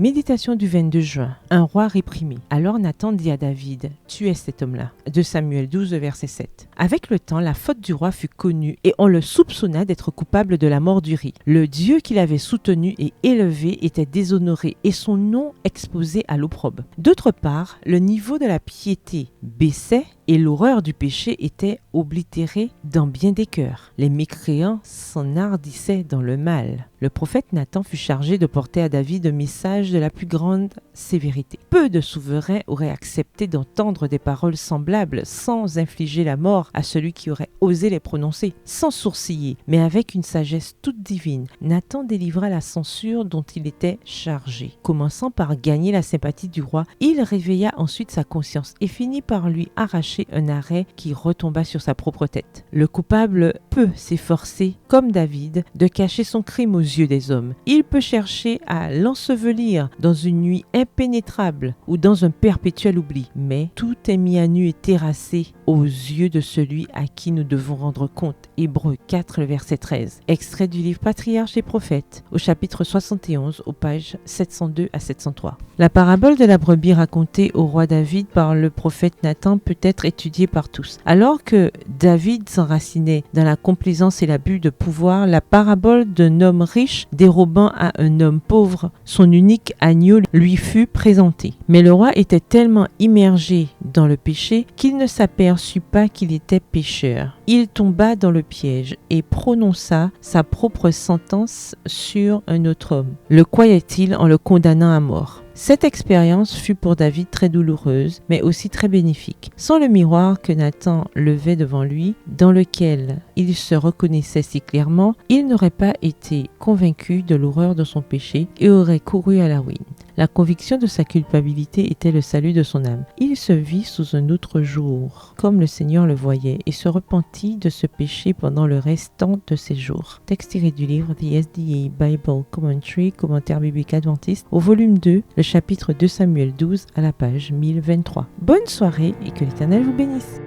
Méditation du 22 juin. Un roi réprimé. Alors Nathan dit à David, « Tuez cet homme-là » de Samuel 12, verset 7. Avec le temps, la faute du roi fut connue et on le soupçonna d'être coupable de la mort d'Uri. Le Dieu qu'il avait soutenu et élevé était déshonoré et son nom exposé à l'opprobre. D'autre part, le niveau de la piété baissait et l'horreur du péché était oblitérée dans bien des cœurs. Les mécréants s'enhardissaient dans le mal. Le prophète Nathan fut chargé de porter à David un message de la plus grande sévérité. Peu de souverains auraient accepté d'entendre des paroles semblables sans infliger la mort à celui qui aurait osé les prononcer, sans sourciller, mais avec une sagesse toute divine. Nathan délivra la censure dont il était chargé. Commençant par gagner la sympathie du roi, il réveilla ensuite sa conscience et finit par lui arracher un arrêt qui retomba sur sa propre tête. Le coupable peut s'efforcer, comme David, de cacher son crime aux yeux des hommes. Il peut chercher à l'ensevelir dans une nuit impénétrable ou dans un perpétuel oubli. Mais tout est mis à nu et terrassé aux yeux de celui à qui nous devons rendre compte. Hébreux 4, le verset 13. Extrait du livre Patriarches et Prophètes, au chapitre 71, aux pages 702 à 703. La parabole de la brebis racontée au roi David par le prophète Nathan peut être étudiée par tous. Alors que David s'enracinait dans la complaisance et l'abus de pouvoir, la parabole d'un homme riche dérobant à un homme pauvre son unique agneau lui fut présentée. Mais le roi était tellement immergé dans le péché qu'il ne s'aperçut pas qu'il était pécheur. Il tomba dans le piège et prononça sa propre sentence sur un autre homme. Le croyait-il en le condamnant à mort? Cette expérience fut pour David très douloureuse, mais aussi très bénéfique. Sans le miroir que Nathan levait devant lui, dans lequel il se reconnaissait si clairement, il n'aurait pas été convaincu de l'horreur de son péché et aurait couru à la ruine. La conviction de sa culpabilité était le salut de son âme. Il se vit sous un autre jour, comme le Seigneur le voyait, et se repentit de ce péché pendant le restant de ses jours. Texte tiré du livre The SDA Bible Commentary, commentaire biblique adventiste, au volume 2, le chapitre 2 Samuel 12 à la page 1023. Bonne soirée et que l'Éternel vous bénisse.